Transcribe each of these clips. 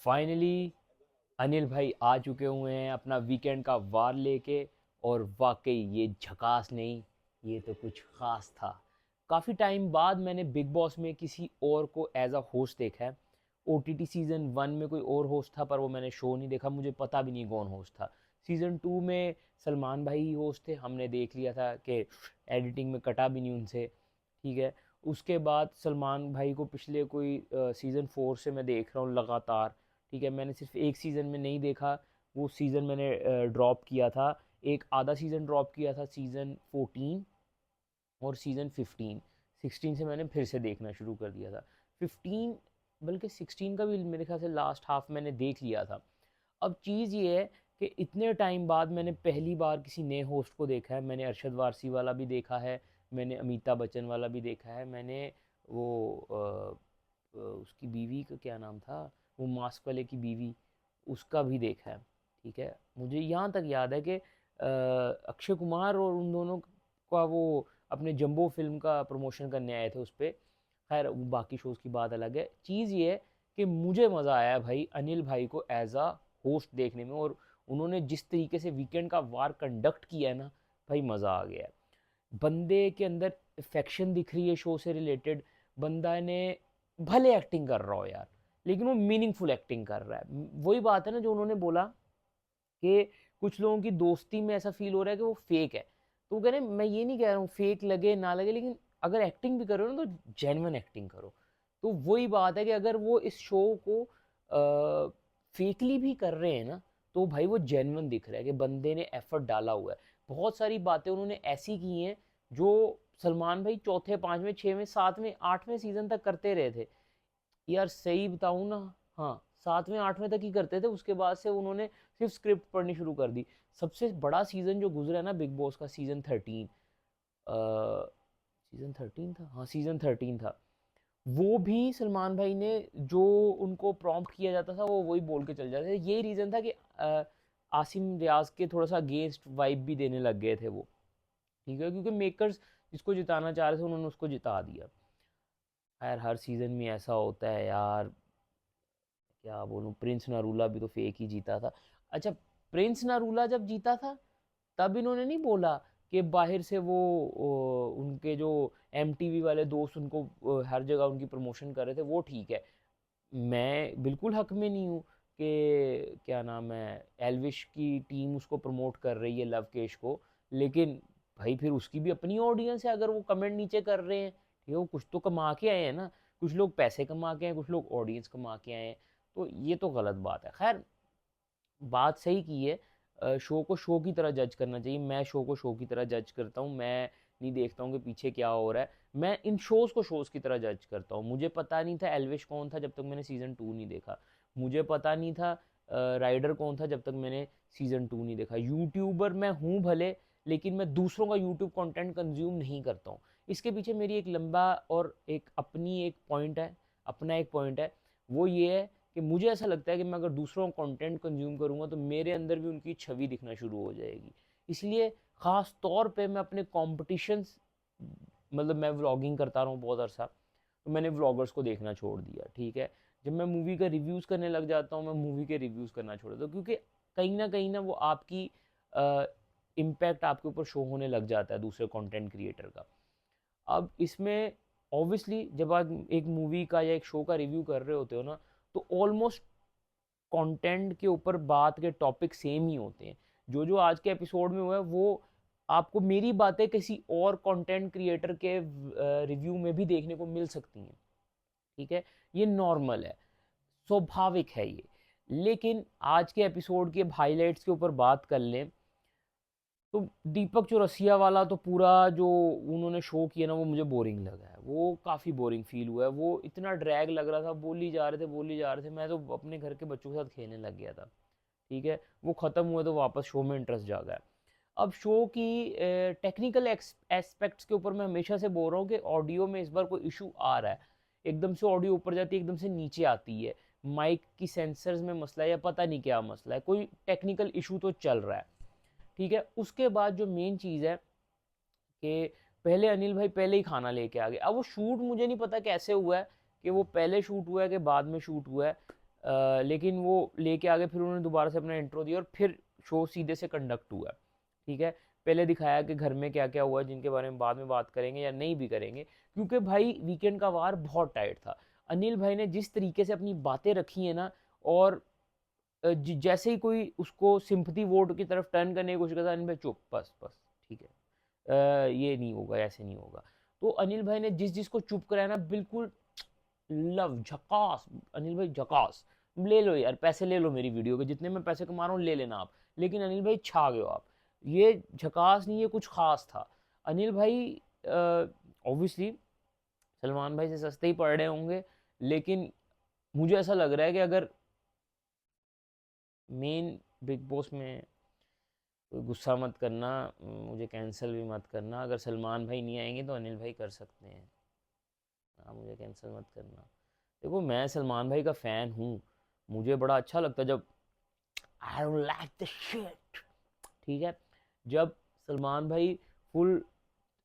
Finally Anil भाई आ चुके हुए हैं अपना वीकेंड का वार लेके। और वाकई ये झकास नहीं, ये तो कुछ खास था। काफ़ी टाइम बाद मैंने बिग बॉस में किसी और को एज अ होस्ट देखा है। OTT सीज़न 1 में कोई और होस्ट था, पर वो मैंने शो नहीं देखा, मुझे पता भी नहीं कौन होस्ट था। सीज़न 2 में सलमान भाई ही होस्ट थे, हमने देख लिया था कि एडिटिंग में कटा भी नहीं उनसे। ठीक है। उसके बाद सलमान भाई को पिछले कोई सीज़न 4 से मैं देख रहा हूँ लगातार। ठीक है, मैंने सिर्फ एक सीज़न में नहीं देखा, वो सीज़न मैंने ड्रॉप किया था। एक आधा सीज़न ड्रॉप किया था सीज़न 14 और सीज़न 15। 16 से मैंने फिर से देखना शुरू कर दिया था। 15 बल्कि 16 का भी मेरे ख्याल से लास्ट हाफ मैंने देख लिया था। अब चीज़ ये है कि इतने टाइम बाद मैंने पहली बार किसी नए होस्ट को देखा है। मैंने अरशद वारसी वाला भी देखा है, मैंने अमिताभ बच्चन वाला भी देखा है, मैंने वो उसकी बीवी का क्या नाम था, वो मास्क वाले की बीवी, उसका भी देखा है। ठीक है, मुझे यहाँ तक याद है कि अक्षय कुमार और उन दोनों का वो अपने जंबो फिल्म का प्रमोशन करने आए थे उस पर। खैर वो बाकी शोज़ की बात अलग है। चीज़ ये है कि मुझे मज़ा आया भाई अनिल भाई को एज आ होस्ट देखने में, और उन्होंने जिस तरीके से वीकेंड का वार कंडक्ट किया है ना, भाई मज़ा आ गया है। बंदे के अंदर इफेक्शन दिख रही है शो से रिलेटेड। बंदा ने भले एक्टिंग कर रहा हो यार, लेकिन वो मीनिंगफुल एक्टिंग कर रहा है। वही बात है ना जो उन्होंने बोला कि कुछ लोगों की दोस्ती में ऐसा फील हो रहा है कि वो फेक है। तो वो कह रहे हैं मैं ये नहीं कह रहा हूँ फेक लगे ना लगे, लेकिन अगर एक्टिंग भी करो ना तो जेन्युइन एक्टिंग करो। तो वही बात है कि अगर वो इस शो को फेकली भी कर रहे हैं ना, तो भाई वो जेन्युइन दिख रहा है कि बंदे ने एफर्ट डाला हुआ है। बहुत सारी बातें उन्होंने ऐसी की हैं जो सलमान भाई चौथे पांचवें छठवें सातवें आठवें सीजन तक करते रहे थे। यार सही बताऊं ना, हाँ, सातवें आठवें तक ही करते थे, उसके बाद से उन्होंने सिर्फ स्क्रिप्ट पढ़नी शुरू कर दी। सबसे बड़ा सीजन जो गुजरा है ना बिग बॉस का, सीजन 13। सीजन 13 था, हाँ सीजन 13 था। वो भी सलमान भाई ने जो उनको प्रॉम्प्ट किया जाता था वो वही बोल के चल जाते थे। यही रीज़न था कि आसिम रियाज के थोड़ा सा अगेंस्ट वाइब भी देने लग गए थे वो। ठीक है, क्योंकि मेकर्स जिसको जिताना चाह रहे थे उन्होंने उसको जिता दिया। खैर हर सीज़न में ऐसा होता है यार, क्या बोलूँ, प्रिंस नरूला भी तो फेक ही जीता था। अच्छा, प्रिंस नरूला जब जीता था तब इन्होंने नहीं बोला कि बाहर से उनके जो MTV वाले दोस्त उनको हर जगह उनकी प्रमोशन कर रहे थे, वो ठीक है। मैं बिल्कुल हक में नहीं हूँ कि क्या नाम है, एल्विश की टीम उसको प्रमोट कर रही है लवकेश को, लेकिन भाई फिर उसकी भी अपनी ऑडियंस है। अगर वो कमेंट नीचे कर रहे हैं, ठीक है, वो कुछ तो कमा के आए हैं ना। कुछ लोग पैसे कमा के आए, कुछ लोग ऑडियंस कमा के आए हैं। तो ये तो गलत बात है। खैर बात सही की है, शो को शो की तरह जज करना चाहिए। मैं शो को शो की तरह जज करता हूँ, मैं नहीं देखता हूँ कि पीछे क्या हो रहा है। मैं इन शोज़ को शोज़ की तरह जज करता हूँ। मुझे पता नहीं था एल्विश कौन था जब तक मैंने सीज़न 2 नहीं देखा। मुझे पता नहीं था राइडर कौन था जब तक मैंने सीज़न 2 नहीं देखा। यूट्यूबर मैं हूँ भले, लेकिन मैं दूसरों का यूट्यूब कंटेंट कंज्यूम नहीं करता हूँ। इसके पीछे मेरी एक लंबा और एक अपनी एक पॉइंट है, अपना एक पॉइंट है। वो ये है कि मुझे ऐसा लगता है कि मैं अगर दूसरों का कंटेंट कंज्यूम करूँगा तो मेरे अंदर भी उनकी छवि दिखना शुरू हो जाएगी। इसलिए ख़ास तौर पे मैं अपने कॉम्पिटिशन्स, मतलब मैं व्लॉगिंग करता रहा हूँ बहुत अरसा, तो मैंने व्लॉगर्स को देखना छोड़ दिया। ठीक है, जब मैं मूवी का रिव्यूज़ करने लग जाता हूँ, मैं मूवी के रिव्यूज़ करना छोड़ देता हूँ, क्योंकि कहीं ना वो आपकी इम्पैक्ट आपके ऊपर शो होने लग जाता है दूसरे कंटेंट क्रिएटर का। अब इसमें ऑब्वियसली जब आप एक मूवी का या एक शो का रिव्यू कर रहे होते हो ना, तो ऑलमोस्ट कंटेंट के ऊपर बात के टॉपिक सेम ही होते हैं। जो जो आज के एपिसोड में हुआ है वो आपको मेरी बातें किसी और कंटेंट क्रिएटर के रिव्यू में भी देखने को मिल सकती हैं। ठीक है, ये नॉर्मल है, स्वाभाविक है ये। लेकिन आज के एपिसोड के हाईलाइट्स के ऊपर बात कर लें तो दीपक चौरसिया वाला तो पूरा जो उन्होंने शो किया ना, वो मुझे बोरिंग लगा है। वो काफ़ी बोरिंग फील हुआ है, वो इतना ड्रैग लग रहा था, बोली जा रहे थे बोली जा रहे थे, मैं तो अपने घर के बच्चों के साथ खेलने लग गया था। ठीक है, वो ख़त्म हुआ तो वापस शो में इंटरेस्ट जागा है। अब शो की टेक्निकल एस्पेक्ट्स के ऊपर मैं हमेशा से बोल रहा हूँ कि ऑडियो में इस बार कोई इशू आ रहा है। एकदम से ऑडियो ऊपर जाती है, एकदम से नीचे आती है। माइक की सेंसर्स में मसला है या पता नहीं क्या मसला है, कोई टेक्निकल इशू तो चल रहा है। ठीक है, उसके बाद जो मेन चीज़ है कि पहले अनिल भाई पहले ही खाना लेके आ गए। अब वो शूट मुझे नहीं पता कैसे हुआ है, कि वो पहले शूट हुआ है कि बाद में शूट हुआ है। लेकिन वो लेके आगे फिर उन्होंने दोबारा से अपना इंट्रो दिया और फिर शो सीधे से कंडक्ट हुआ, ठीक है। पहले दिखाया कि घर में क्या क्या हुआ, जिनके बारे में बाद में बात करेंगे या नहीं भी करेंगे, क्योंकि भाई वीकेंड का वार बहुत टाइट था। अनिल भाई ने जिस तरीके से अपनी बातें रखी है ना, और जैसे ही कोई उसको सिंपथी वोट की तरफ टर्न करने की कोशिश करता है, अनिल भाई चुप, बस बस ठीक है, ये नहीं होगा, ऐसे नहीं होगा। तो अनिल भाई ने जिस जिसको चुप कराया ना, बिल्कुल लव झकास, अनिल भाई झकास। ले लो यार, पैसे ले लो मेरी वीडियो के, जितने मैं पैसे कमा रहा हूँ ले लेना आप, लेकिन अनिल भाई छा गए हो आप। ये झकास नहीं, ये कुछ खास था। अनिल भाई ऑब्वियसली सलमान भाई से सस्ते ही पड़ रहे होंगे, लेकिन मुझे ऐसा लग रहा है कि अगर मेन बिग बॉस में, कोई गुस्सा मत करना, मुझे कैंसिल भी मत करना, अगर सलमान भाई नहीं आएंगे तो अनिल भाई कर सकते हैं। हाँ, मुझे कैंसिल मत करना। देखो, मैं सलमान भाई का फ़ैन हूँ, मुझे बड़ा अच्छा लगता है जब I don't like the shit, ठीक है, जब सलमान भाई फुल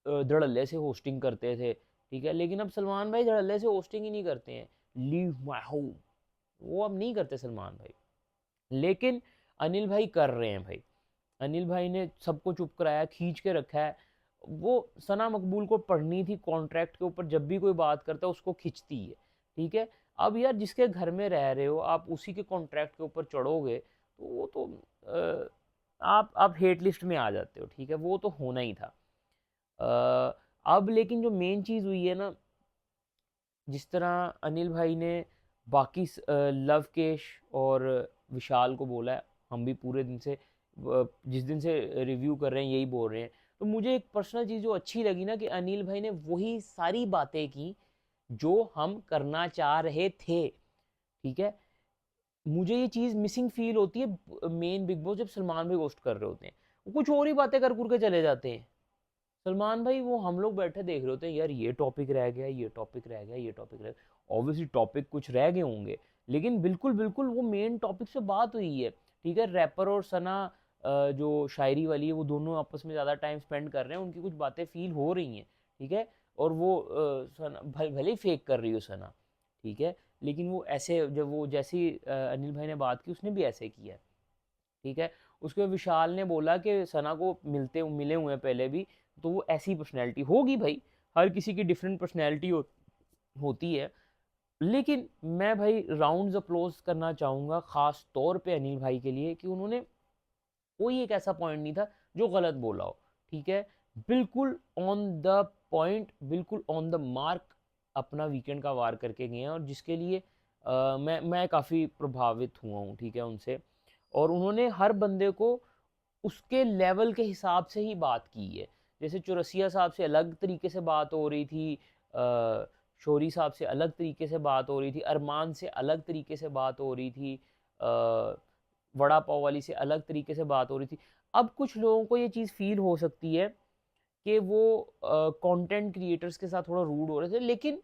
धड़ल्ले से होस्टिंग करते थे, ठीक है। लेकिन अब सलमान भाई धड़ल्ले से होस्टिंग ही नहीं करते हैं, लीव माई होम, वो अब नहीं करते सलमान भाई। लेकिन अनिल भाई कर रहे हैं भाई। अनिल भाई ने सबको चुप कराया, खींच के रखा है। वो सना मकबूल को पढ़नी थी कॉन्ट्रैक्ट के ऊपर, जब भी कोई बात करता है उसको खींचती है, ठीक है। अब यार जिसके घर में रह रहे हो आप, उसी के कॉन्ट्रैक्ट के ऊपर चढ़ोगे तो वो तो आप हेट लिस्ट में आ जाते हो, ठीक है, वो तो होना ही था। अब लेकिन जो मेन चीज़ हुई है ना, जिस तरह अनिल भाई ने बाकी लवकेश और विशाल को बोला है, हम भी पूरे दिन से जिस दिन से रिव्यू कर रहे हैं यही बोल रहे हैं। तो मुझे एक पर्सनल चीज़ जो अच्छी लगी ना, कि अनिल भाई ने वही सारी बातें की जो हम करना चाह रहे थे, ठीक है। मुझे ये चीज़ मिसिंग फील होती है मेन बिग बॉस, जब सलमान भाई होस्ट कर रहे होते हैं, वो कुछ और ही बातें कर के चले जाते हैं। सलमान भाई, वो हम लोग बैठे देख रहे होते हैं, यार ये टॉपिक रह गया, ये टॉपिक रह गया, ये टॉपिक रह गया, ऑब्वियसली टॉपिक कुछ रह गए होंगे, लेकिन बिल्कुल बिल्कुल वो मेन टॉपिक से बात हुई है, ठीक है। रैपर और सना जो शायरी वाली है, वो दोनों आपस में ज़्यादा टाइम स्पेंड कर रहे हैं, उनकी कुछ बातें फील हो रही हैं, ठीक है। और वो सना भले ही फेक कर रही हो सना, ठीक है, लेकिन वो ऐसे, जब वो जैसी अनिल भाई ने बात की, उसने भी ऐसे किया है, ठीक है। उसके बाद विशाल ने बोला कि सना को मिले हुए हैं पहले भी, तो वो ऐसी पर्सनैलिटी होगी भाई, हर किसी की डिफरेंट पर्सनैलिटी होती है। लेकिन मैं भाई राउंड्स अप्लोज करना चाहूँगा ख़ास तौर पे अनिल भाई के लिए, कि उन्होंने कोई एक ऐसा पॉइंट नहीं था जो गलत बोला हो, ठीक है। बिल्कुल ऑन द पॉइंट, बिल्कुल ऑन द मार्क अपना वीकेंड का वार करके गए हैं, और जिसके लिए मैं काफ़ी प्रभावित हुआ हूँ, ठीक है, उनसे। और उन्होंने हर बंदे को उसके लेवल के हिसाब से ही बात की है। जैसे चौरसिया साहब से अलग तरीके से बात हो रही थी, शोरी साहब से अलग तरीके से बात हो रही थी, अरमान से अलग तरीके से बात हो रही थी, वड़ा पाव वाली से अलग तरीके से बात हो रही थी। अब कुछ लोगों को ये चीज़ फील हो सकती है कि वो कंटेंट क्रिएटर्स के साथ थोड़ा रूड हो रहे थे, लेकिन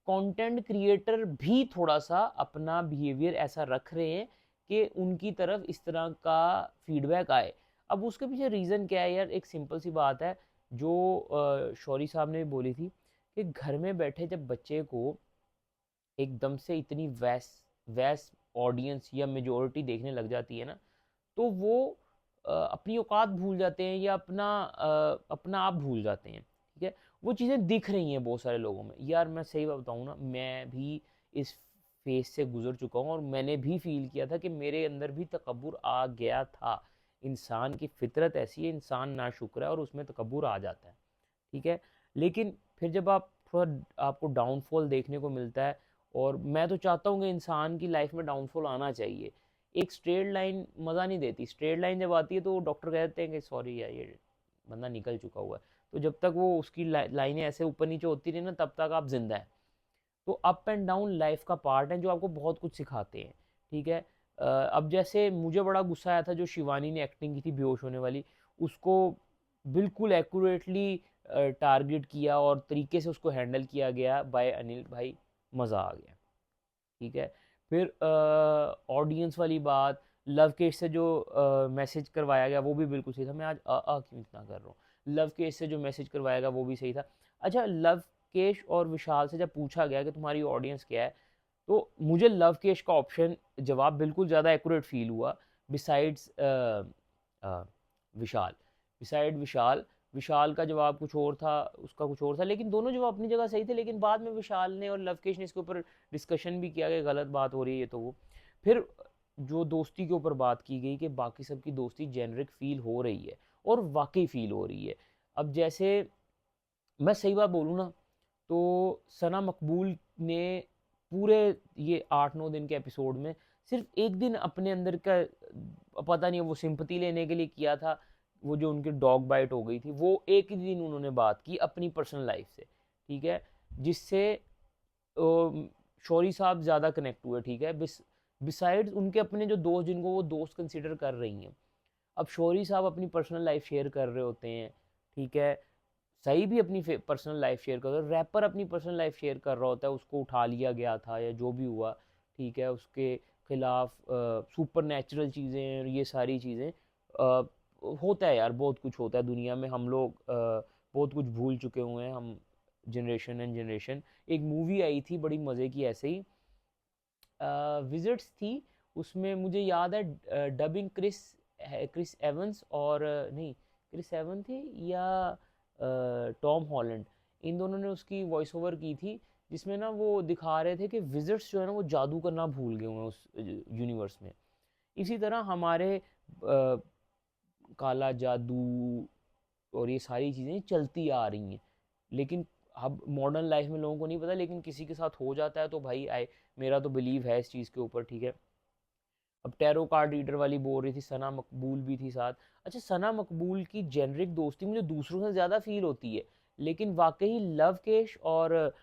कंटेंट क्रिएटर भी थोड़ा सा अपना बिहेवियर ऐसा रख रहे हैं कि उनकी तरफ इस तरह का फीडबैक आए। अब उसके पीछे रीज़न क्या है यार, एक सिंपल सी बात है, जो शौरी साहब ने भी बोली थी, कि घर में बैठे जब बच्चे को एकदम से इतनी वैस वैस ऑडियंस या मेजोरिटी देखने लग जाती है ना, तो वो अपनी औकात भूल जाते हैं, या अपना आप भूल जाते हैं, ठीक है। वो चीज़ें दिख रही हैं बहुत सारे लोगों में। यार मैं सही बात बताऊँ ना, मैं भी इस फेस से गुजर चुका हूँ, और मैंने भी फील किया था कि मेरे अंदर भी तकब्बुर आ गया था। इंसान की फितरत ऐसी है, इंसान नाशुक्र है और उसमें तकब्बुर आ जाता है, ठीक है। लेकिन फिर जब आप थोड़ा, आपको डाउनफॉल देखने को मिलता है, और मैं तो चाहता हूँ कि इंसान की लाइफ में डाउनफॉल आना चाहिए। एक स्ट्रेट लाइन मज़ा नहीं देती, स्ट्रेट लाइन जब आती है तो डॉक्टर कहते हैं कि सॉरी यार, ये बंदा निकल चुका हुआ है। तो जब तक वो उसकी लाइनें ऐसे ऊपर नीचे होती रही ना, तब तक आप जिंदा हैं। तो अप एंड डाउन लाइफ का पार्ट है, जो आपको बहुत कुछ सिखाते हैं, ठीक है। अब जैसे मुझे बड़ा गुस्सा आया था जो शिवानी ने एक्टिंग की थी बेहोश होने वाली, उसको बिल्कुल एक्यूरेटली टारगेट किया और तरीके से उसको हैंडल किया गया बाय अनिल भाई, मज़ा आ गया, ठीक है। फिर ऑडियंस वाली बात, लव केश से जो मैसेज करवाया गया वो भी बिल्कुल सही था। मैं आज क्यों इतना कर रहा हूँ, लव केश से जो मैसेज करवाया गया वो भी सही था। अच्छा, लव केश और विशाल से जब पूछा गया कि तुम्हारी ऑडियंस क्या है, तो मुझे लवकेश का ऑप्शन जवाब बिल्कुल ज़्यादा एक्यूरेट फील हुआ, बिसाइड्स विशाल। बिसाइड विशाल, विशाल का जवाब कुछ और था, उसका कुछ और था, लेकिन दोनों जवाब अपनी जगह सही थे। लेकिन बाद में विशाल ने और लवकेश ने इसके ऊपर डिस्कशन भी किया कि गलत बात हो रही है ये तो वो। फिर जो दोस्ती के ऊपर बात की गई कि बाकी सबकी दोस्ती जेनरिक फील हो रही है, और वाकई फील हो रही है। अब जैसे मैं सही बात बोलूँ ना, तो सना मकबूल ने पूरे ये 8-9 दिन के एपिसोड में सिर्फ एक दिन अपने अंदर का, पता नहीं वो सिंपति लेने के लिए किया था, वो जो उनकी डॉग बाइट हो गई थी, वो एक ही दिन उन्होंने बात की अपनी पर्सनल लाइफ से, ठीक है, जिससे शौरी साहब ज़्यादा कनेक्ट हुए, ठीक है। बिसाइड्स उनके अपने जो दोस्त, जिनको वो दोस्त कंसिडर कर रही हैं, अब शौरी साहब अपनी पर्सनल लाइफ शेयर कर रहे होते हैं, ठीक है, सही भी अपनी पर्सनल लाइफ शेयर कर रहा है, रैपर अपनी पर्सनल लाइफ शेयर कर रहा होता है, उसको उठा लिया गया था या जो भी हुआ, ठीक है, उसके खिलाफ सुपर नेचुरल चीज़ें और ये सारी चीज़ें, होता है यार, बहुत कुछ होता है दुनिया में, हम लोग बहुत कुछ भूल चुके हुए हैं हम, जनरेशन एंड जनरेशन। एक मूवी आई थी बड़ी मज़े की ऐसे ही, विजिट्स थी, उसमें मुझे याद है डबिंग क्रिस एवंस और नहीं, क्रिस एवन थे या टॉम हॉलैंड, इन दोनों ने उसकी वॉइस ओवर की थी, जिसमें ना वो दिखा रहे थे कि विजिट्स जो है ना वो जादू करना भूल गए हुए हैं उस यूनिवर्स में। इसी तरह हमारे काला जादू और ये सारी चीज़ें चलती आ रही हैं, लेकिन अब मॉडर्न लाइफ में लोगों को नहीं पता, लेकिन किसी के साथ हो जाता है तो भाई आए, मेरा तो बिलीव है इस चीज़ के ऊपर, ठीक है। अब टैरो कार्ड रीडर वाली बोल रही थी, सना मकबूल भी थी साथ। अच्छा, सना मकबूल की जेनरिक दोस्ती मुझे दूसरों से ज़्यादा फील होती है, लेकिन वाकई लवकेश और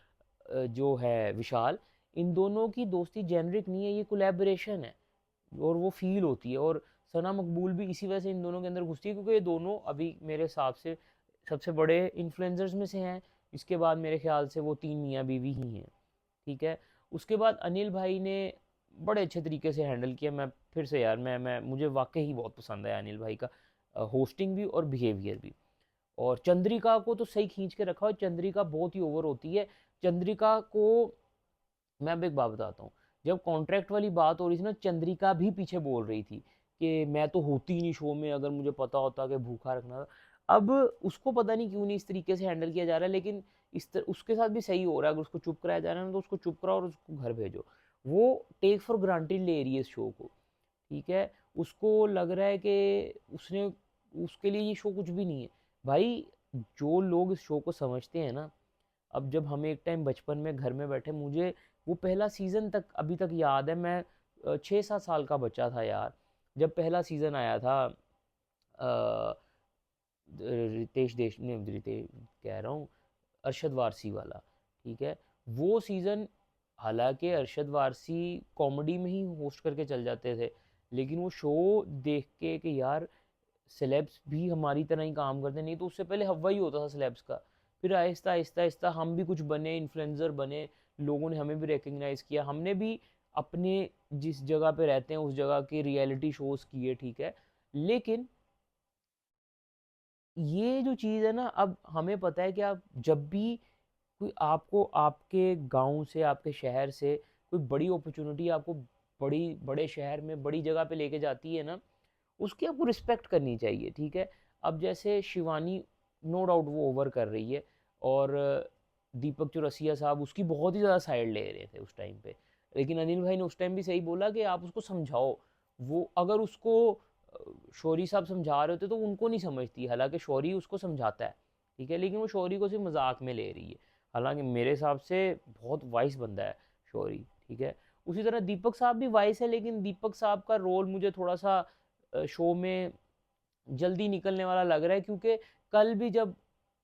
जो है विशाल, इन दोनों की दोस्ती जेनरिक नहीं है, ये कोलैबोरेशन है, और वो फील होती है। और सना मकबूल भी इसी वजह से इन दोनों के अंदर घुसती है, क्योंकि ये दोनों अभी मेरे हिसाब से सबसे बड़े इन्फ्लुएंसर्स में से हैं। इसके बाद मेरे ख्याल से वो 3 मियाँ बीवी ही हैं, ठीक है। उसके बाद अनिल भाई ने बड़े अच्छे तरीके से हैंडल किया। मैं फिर से यार, मैं मुझे वाकई ही बहुत पसंद आया अनिल भाई का होस्टिंग भी और बिहेवियर भी। और चंद्रिका को तो सही खींच के रखा, और चंद्रिका बहुत ही ओवर होती है। चंद्रिका को मैं अब एक बात बताता हूँ, जब कॉन्ट्रैक्ट वाली बात हो रही थी ना, चंद्रिका भी पीछे बोल रही थी कि मैं तो होती ही नहीं शो में, अगर मुझे पता होता कि भूखा रखना था। अब उसको पता नहीं क्यों नहीं इस तरीके से हैंडल किया जा रहा है, लेकिन उसके साथ भी सही हो रहा है। अगर उसको चुप कराया जा रहा है ना, तो उसको चुप कराओ और उसको घर भेजो। वो टेक फॉर ग्रांटेड ले रही है इस शो को, ठीक है। उसको लग रहा है कि उसने, उसके लिए ये शो कुछ भी नहीं है। भाई, जो लोग इस शो को समझते हैं ना, अब जब हमें एक टाइम बचपन में घर में बैठे, मुझे वो पहला सीज़न तक अभी तक याद है। मैं 6-7 साल का बच्चा था यार, जब पहला सीज़न आया था, अ, रितेश देश ने, रितेश कह रहा हूँ, अरशद वारसी वाला, ठीक है। वो सीज़न, हालांकि अरशद वारसी कॉमेडी में ही होस्ट करके चल जाते थे, लेकिन वो शो देख के कि यार सेलेब्स भी हमारी तरह ही काम करते, नहीं तो उससे पहले हवा ही होता था सेलेब्स का। फिर आहिस्ता आहिस्ता आहिस्ता हम भी कुछ बने, इन्फ्लुएंसर बने, लोगों ने हमें भी रिकग्नाइज़ किया, हमने भी अपने जिस जगह पे रहते हैं उस जगह के रियलिटी शोज़ किए, ठीक है। लेकिन ये जो चीज़ है ना, अब हमें पता है कि आप जब भी कोई आपको आपके गांव से, आपके शहर से कोई बड़ी अपॉर्चुनिटी आपको बड़ी बड़े शहर में बड़ी जगह पे लेके जाती है ना, उसकी आपको रिस्पेक्ट करनी चाहिए, ठीक है। अब जैसे शिवानी, नो डाउट वो ओवर कर रही है, और दीपक चौरसिया साहब उसकी बहुत ही ज़्यादा साइड ले रहे थे उस टाइम पे, लेकिन अनिल भाई ने उस टाइम भी सही बोला कि आप उसको समझाओ। वो अगर उसको शौरी साहब समझा रहे होते तो उनको नहीं समझती, हालांकि शौरी उसको समझाता है, ठीक है, लेकिन वो शौरी को सिर्फ मजाक में ले रही है। हालांकि मेरे हिसाब से बहुत वाइस बंदा है शौरी, ठीक है। उसी तरह दीपक साहब भी वाइस है, लेकिन दीपक साहब का रोल मुझे थोड़ा सा शो में जल्दी निकलने वाला लग रहा है, क्योंकि कल भी जब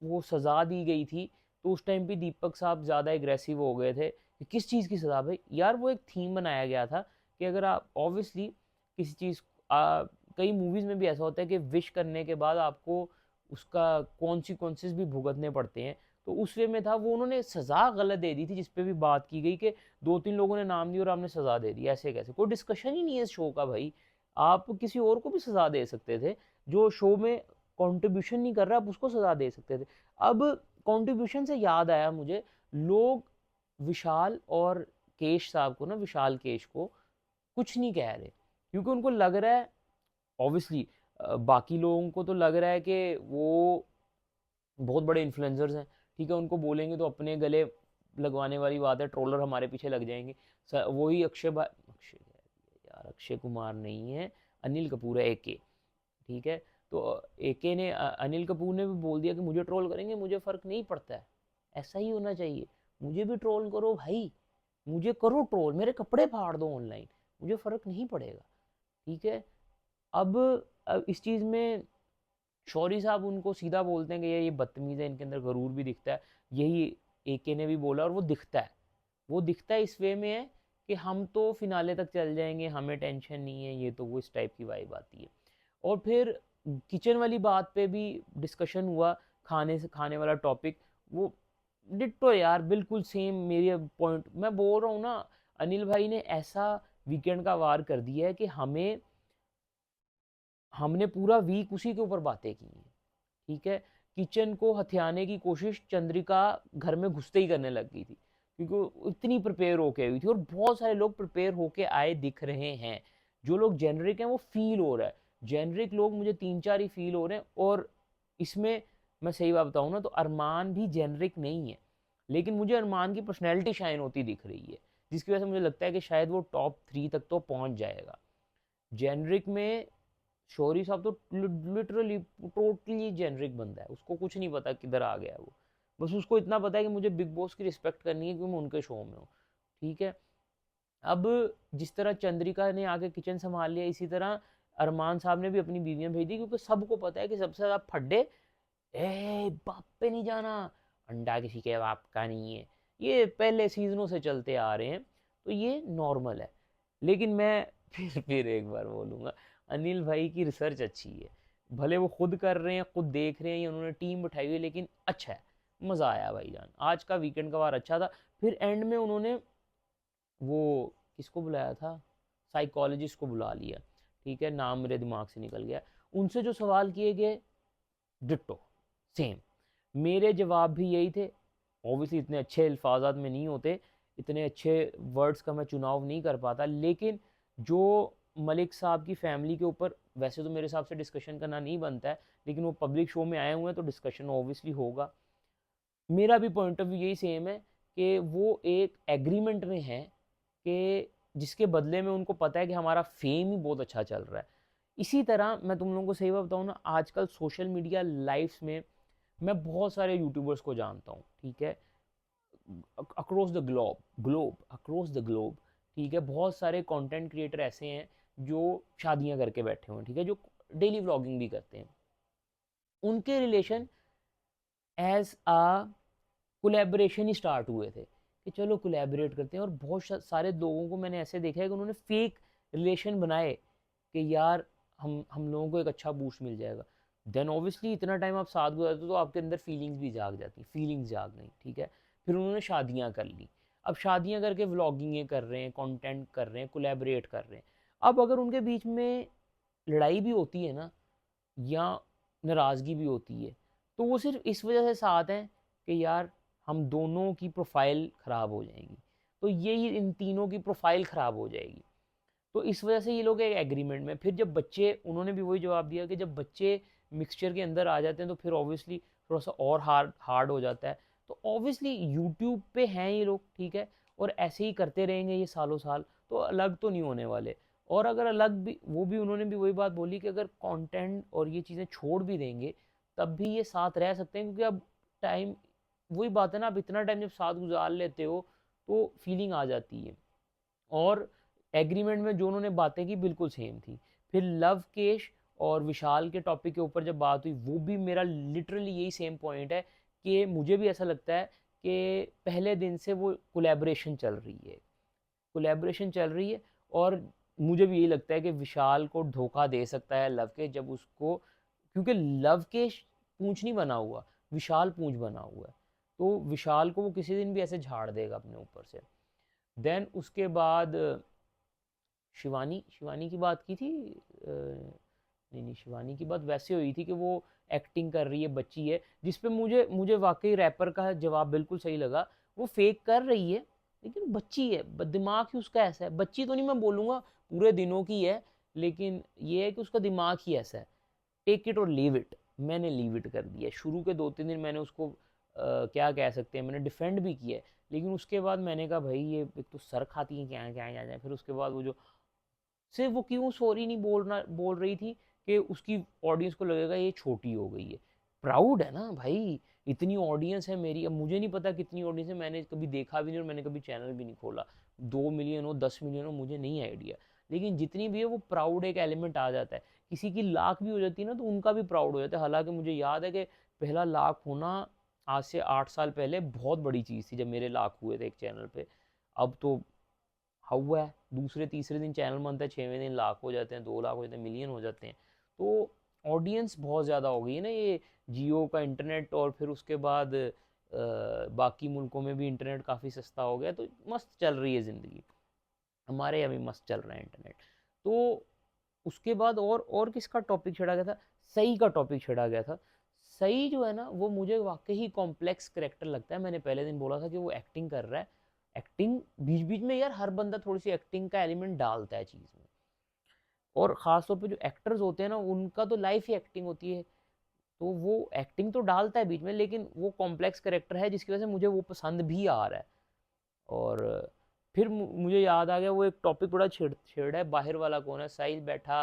वो सज़ा दी गई थी, तो उस टाइम भी दीपक साहब ज़्यादा एग्रेसिव हो गए थे कि किस चीज़ की सज़ा भाई। यार वो एक थीम बनाया गया था कि अगर आप ऑब्वियसली किसी चीज़, कई मूवीज़ में भी ऐसा होता है कि विश करने के बाद आपको उसका कॉन्सिक्वेंसेस भी भुगतने पड़ते हैं, तो उस वे में था वो, उन्होंने सज़ा गलत दे दी थी, जिस पे भी बात की गई कि 2-3 लोगों ने नाम दिया और आपने सज़ा दे दी, ऐसे कैसे, कोई डिस्कशन ही नहीं है इस शो का भाई। आप किसी और को भी सज़ा दे सकते थे, जो शो में कंट्रीब्यूशन नहीं कर रहा, आप उसको सज़ा दे सकते थे। अब कंट्रीब्यूशन से याद आया मुझे, लोग विशाल और केश साहब को ना, विशाल केश को कुछ नहीं कह रहे, क्योंकि उनको लग रहा है ऑब्वियसली, बाकी लोगों को तो लग रहा है कि वो बहुत बड़े इन्फ्लुएंसर्स हैं, ठीक है, उनको बोलेंगे तो अपने गले लगवाने वाली बात है, ट्रोलर हमारे पीछे लग जाएंगे। वही अक्षय यार, अक्षय कुमार नहीं है, अनिल कपूर है, एके, ठीक है। तो एके ने अनिल कपूर ने भी बोल दिया कि मुझे ट्रोल करेंगे, मुझे फ़र्क नहीं पड़ता है। ऐसा ही होना चाहिए, मुझे भी ट्रोल करो भाई, मुझे करो ट्रोल, मेरे कपड़े फाड़ दो ऑनलाइन, मुझे फ़र्क नहीं पड़ेगा, ठीक है। अब इस चीज़ में शौरी साहब उनको सीधा बोलते हैं कि ये बदतमीज़ है, इनके अंदर गरूर भी दिखता है। यही एके ने भी बोला, और वो दिखता है, वो दिखता है इस वे में है कि हम तो फिनाले तक चल जाएंगे, हमें टेंशन नहीं है, ये तो वो इस टाइप की वाइब आती है। और फिर किचन वाली बात पे भी डिस्कशन हुआ, खाने से खाने वाला टॉपिक, वो डिट्टो यार, बिल्कुल सेम मेरे पॉइंट। मैं बोल रहा हूँ ना, अनिल भाई ने ऐसा वीकेंड का वार कर दिया है कि हमने पूरा वीक उसी के ऊपर बातें की हैं, ठीक है। किचन को हथियाने की कोशिश चंद्रिका घर में घुसते ही करने लग गई थी, क्योंकि वो इतनी प्रिपेयर होके आई हुई थी, और बहुत सारे लोग प्रिपेयर होके आए दिख रहे हैं। जो लोग जेनरिक हैं वो फील हो रहा है, जेनरिक लोग मुझे 3-4 ही फील हो रहे हैं। और इसमें मैं सही बात बताऊँ ना, तो अरमान भी जेनरिक नहीं है, लेकिन मुझे अरमान की पर्सनैलिटी शाइन होती दिख रही है, जिसकी वजह से मुझे लगता है कि शायद वो टॉप 3 तक तो पहुंच जाएगा। जेनरिक में शौरी साहब तो लिटरली टोटली जेनरिक बंदा है, उसको कुछ नहीं पता किधर आ गया है वो। बस उसको इतना पता है कि मुझे बिग बॉस की रिस्पेक्ट करनी है, क्योंकि मैं उनके शो में हूँ, ठीक है। अब जिस तरह चंद्रिका ने आके किचन संभाल लिया, इसी तरह अरमान साहब ने भी अपनी बीवियां भेज दी, क्योंकि सबको पता है कि सबसे ज़्यादा फड्डे, ए बाप पे नहीं जाना, अंडा किसी के बाप का नहीं है, ये पहले सीजनों से चलते आ रहे हैं, तो ये नॉर्मल है। लेकिन मैं फिर एक बार बोलूँगा, अनिल भाई की रिसर्च अच्छी है, भले वो खुद कर रहे हैं, खुद देख रहे हैं, या उन्होंने टीम बिठाई हुई है, लेकिन अच्छा है, मज़ा आया भाईजान, आज का वीकेंड का वार अच्छा था। फिर एंड में उन्होंने वो किसको बुलाया था, साइकोलॉजिस्ट को बुला लिया, ठीक है, नाम मेरे दिमाग से निकल गया। उनसे जो सवाल किए गए, डिट्टो सेम, मेरे जवाब भी यही थे। ऑब्वियसली इतने अच्छे अल्फाजात में नहीं होते, इतने अच्छे वर्ड्स का मैं चुनाव नहीं कर पाता, लेकिन जो मलिक साहब की फैमिली के ऊपर, वैसे तो मेरे हिसाब से डिस्कशन करना नहीं बनता है, लेकिन वो पब्लिक शो में आए हुए हैं तो डिस्कशन ऑब्वियसली होगा। मेरा भी पॉइंट ऑफ व्यू यही सेम है कि वो एक एग्रीमेंट में है, कि जिसके बदले में उनको पता है कि हमारा फेम ही बहुत अच्छा चल रहा है। इसी तरह मैं तुम लोगों को सही बात बताऊँ ना, आजकल सोशल मीडिया लाइफ्स में मैं बहुत सारे यूट्यूबर्स को जानता हूँ, ठीक है, across the globe across the globe, ठीक है। बहुत सारे कंटेंट क्रिएटर ऐसे हैं जो शादियां करके बैठे हुए हैं, ठीक है, जो डेली व्लॉगिंग भी करते हैं। उनके रिलेशन एज आ कोलैबोरेशन ही स्टार्ट हुए थे, कि चलो कोलैबोरेट करते हैं, और बहुत सारे लोगों को मैंने ऐसे देखा है कि उन्होंने फेक रिलेशन बनाए, कि यार हम लोगों को एक अच्छा बूस्ट मिल जाएगा। देन ऑब्वियसली इतना टाइम आप साथ गुजारते हो तो आपके अंदर फीलिंग्स भी जाग जाती, फीलिंग्स जाग गई, ठीक है। फिर उन्होंने शादियां कर ली, अब शादियां करके व्लॉगिंग कर रहे हैं, कंटेंट कर रहे हैं, कोलैबोरेट कर रहे हैं। अब अगर उनके बीच में लड़ाई भी होती है ना, या नाराज़गी भी होती है, तो वो सिर्फ इस वजह से साथ हैं कि यार हम दोनों की प्रोफाइल ख़राब हो जाएगी, तो यही इन तीनों की प्रोफाइल ख़राब हो जाएगी। तो इस वजह से ये लोग एक एग्रीमेंट में, फिर जब बच्चे, उन्होंने भी वही जवाब दिया कि जब बच्चे मिक्सचर के अंदर आ जाते हैं तो फिर ऑब्वियसली थोड़ा सा और हार्ड हार्ड हो जाता है। तो ऑब्वियसली यूट्यूब पे हैं ये लोग, ठीक है, और ऐसे ही करते रहेंगे ये सालों साल, तो अलग तो नहीं होने वाले। और अगर अलग भी, वो भी उन्होंने भी वही बात बोली कि अगर कंटेंट और ये चीज़ें छोड़ भी देंगे तब भी ये साथ रह सकते हैं, क्योंकि अब टाइम, वही बात है ना, अब इतना टाइम जब साथ गुजार लेते हो तो फीलिंग आ जाती है। और एग्रीमेंट में जो उन्होंने बातें की बिल्कुल सेम थी। फिर लव केश और विशाल के टॉपिक के ऊपर जब बात हुई, वो भी मेरा लिटरली यही सेम पॉइंट है, कि मुझे भी ऐसा लगता है कि पहले दिन से वो कोलैबोरेशन चल रही है, कोलैबोरेशन चल रही है। और मुझे भी यही लगता है कि विशाल को धोखा दे सकता है लव केश, जब उसको, क्योंकि लव केश पूंछ नहीं बना हुआ, विशाल पूंछ बना हुआ है, तो विशाल को वो किसी दिन भी ऐसे झाड़ देगा अपने ऊपर से। देन उसके बाद शिवानी शिवानी की बात की थी, नहीं नहीं, शिवानी की बात वैसे हुई थी कि वो एक्टिंग कर रही है, बच्ची है, जिस पे मुझे मुझे वाकई रैपर का जवाब बिल्कुल सही लगा। वो फेक कर रही है, लेकिन बच्ची है, दिमाग ही उसका ऐसा है, बच्ची तो नहीं मैं बोलूँगा, पूरे दिनों की है, लेकिन ये है कि उसका दिमाग ही ऐसा है। टेक इट और लीव इट। मैंने लीव इट कर दिया। शुरू के 2-3 दिन मैंने उसको क्या कह सकते हैं, मैंने डिफेंड भी किया है, लेकिन उसके बाद मैंने कहा भाई ये एक तो सर खाती है, क्या क्या क्या जाए। फिर उसके बाद वो जो सिर्फ वो क्यों सॉरी नहीं बोल रही थी कि उसकी ऑडियंस को लगेगा ये छोटी हो गई है। प्राउड है ना भाई, इतनी ऑडियंस है मेरी। अब मुझे नहीं पता कितनी ऑडियंस है, मैंने कभी देखा भी नहीं और मैंने कभी चैनल भी नहीं खोला। 2 मिलियन हो, 10 मिलियन हो, मुझे नहीं आइडिया, लेकिन जितनी भी है वो प्राउड एक एलिमेंट आ जाता है। किसी की लाख भी हो जाती है ना तो उनका भी प्राउड हो जाता है। हालांकि मुझे याद है कि पहला लाख होना आज से 8 साल पहले बहुत बड़ी चीज़ थी, जब मेरे लाख हुए थे एक चैनल पे। अब तो हुआ है, दूसरे तीसरे दिन चैनल बनता है, 6वें दिन लाख हो जाते हैं, 2 लाख हो जाते हैं, मिलियन हो जाते हैं। तो ऑडियंस बहुत ज़्यादा हो गई है ना, ये जियो का इंटरनेट, और फिर उसके बाद बाकी मुल्कों में भी इंटरनेट काफ़ी सस्ता हो गया, तो मस्त चल रही है ज़िंदगी। हमारे यहाँ भी मस्त चल रहा है इंटरनेट। तो उसके बाद और किसका टॉपिक छेड़ा गया था, सई का टॉपिक छेड़ा गया था। सई जो है ना वो मुझे वाकई ही कॉम्प्लेक्स करेक्टर लगता है। मैंने पहले दिन बोला था कि वो एक्टिंग कर रहा है, एक्टिंग बीच बीच में यार हर बंदा थोड़ी सी एक्टिंग का एलिमेंट डालता है चीज़ में, और ख़ासतौर पे जो एक्टर्स होते हैं ना उनका तो लाइफ ही एक्टिंग होती है। तो वो एक्टिंग तो डालता है बीच में, लेकिन वो कॉम्प्लेक्स करेक्टर है जिसकी वजह से मुझे वो पसंद भी आ रहा है। और फिर मुझे याद आ गया, वो एक टॉपिक बड़ा छेड़ा है, बाहर वाला कौन है। साहिल बैठा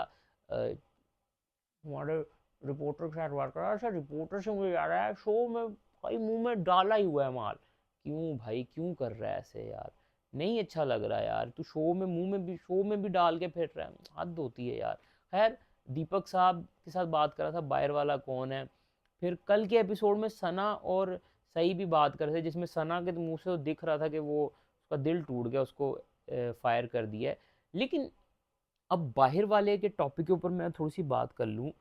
हमारे रिपोर्टर के साथ बात कर रहा है, रिपोर्टर से मुझे याद आया शो में भाई मुंह में डाला ही हुआ है माल। क्यों भाई, क्यों कर रहा है ऐसे यार, नहीं अच्छा लग रहा है यार, तू शो में मुंह में भी, शो में भी डाल के फिर रहा है, हद होती है यार। खैर, दीपक साहब के साथ बात कर रहा था बाहर वाला कौन है। फिर कल के एपिसोड में सना और सही भी बात कर रहे थे, जिसमें सना के मुंह से तो दिख रहा था कि वो उसका दिल टूट गया, उसको फायर कर दिया है। लेकिन अब बाहर वाले के टॉपिक के ऊपर मैं थोड़ी सी बात कर लूँ,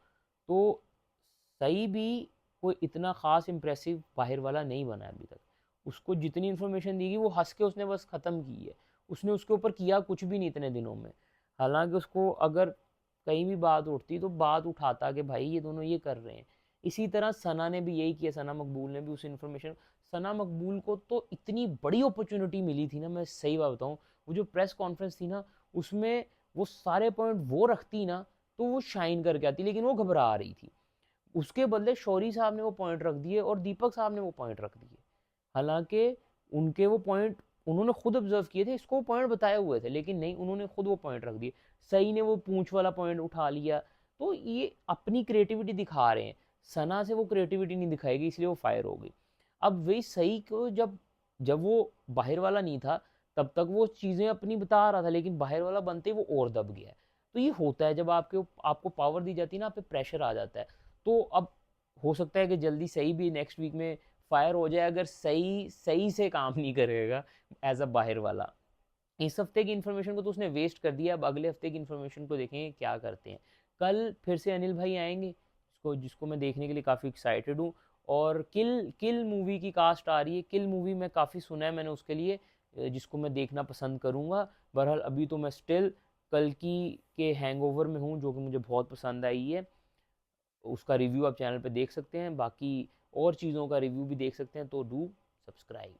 तो सही भी कोई इतना ख़ास इम्प्रेसिव बाहर वाला नहीं बना है अभी तक। उसको जितनी इन्फॉर्मेशन दी गई वो हंस के उसने बस ख़त्म की है। उसने उसके ऊपर किया कुछ भी नहीं इतने दिनों में। हालांकि उसको अगर कहीं भी बात उठती तो बात उठाता कि भाई ये दोनों ये कर रहे हैं। इसी तरह सना ने भी यही किया, सना मकबूल ने भी उस इन्फॉर्मेशन। सना मकबूल को तो इतनी बड़ी अपॉर्चुनिटी मिली थी ना, मैं सही बात बताऊँ, वो जो प्रेस कॉन्फ्रेंस थी ना उसमें वो सारे पॉइंट वो रखती ना तो वो शाइन करके आती, लेकिन वो घबरा रही थी। उसके बदले शौरी साहब ने वो पॉइंट रख दिए और दीपक साहब ने वो पॉइंट रख दिए। हालांकि उनके वो पॉइंट उन्होंने खुद ऑब्जर्व किए थे, इसको पॉइंट बताए हुए थे, लेकिन नहीं, उन्होंने खुद वो पॉइंट रख दिए। सही ने वो पूंछ वाला पॉइंट उठा लिया। तो ये अपनी क्रिएटिविटी दिखा रहे हैं। सना से वो क्रिएटिविटी नहीं दिखाएगी, इसलिए वो फायर हो गई। अब वही सही को जब जब वो बाहर वाला नहीं था तब तक वो चीज़ें अपनी बता रहा था, लेकिन बाहर वाला बनते ही वो और दब गया है। तो ये होता है जब आपको पावर दी जाती है ना, आप पे प्रेशर आ जाता है। तो अब हो सकता है कि जल्दी सही भी नेक्स्ट वीक में फायर हो जाए, अगर सही सही से काम नहीं करेगा एज अ बाहर वाला। इस हफ्ते की इन्फॉर्मेशन को तो उसने वेस्ट कर दिया, अब अगले हफ्ते की इन्फॉर्मेशन को देखेंगे क्या करते हैं। कल फिर से अनिल भाई आएंगे, जिसको जिसको मैं देखने के लिए काफ़ी एक्साइटेड हूँ। और किल किल मूवी की कास्ट आ रही है। किल मूवी में काफ़ी सुना है मैंने उसके लिए, जिसको मैं देखना पसंद करूँगा। बहरहाल अभी तो मैं स्टिल कल की के हैंगओवर में हूँ, जो कि मुझे बहुत पसंद आई है। उसका रिव्यू आप चैनल पे देख सकते हैं, बाकी और चीज़ों का रिव्यू भी देख सकते हैं, तो डू सब्सक्राइब।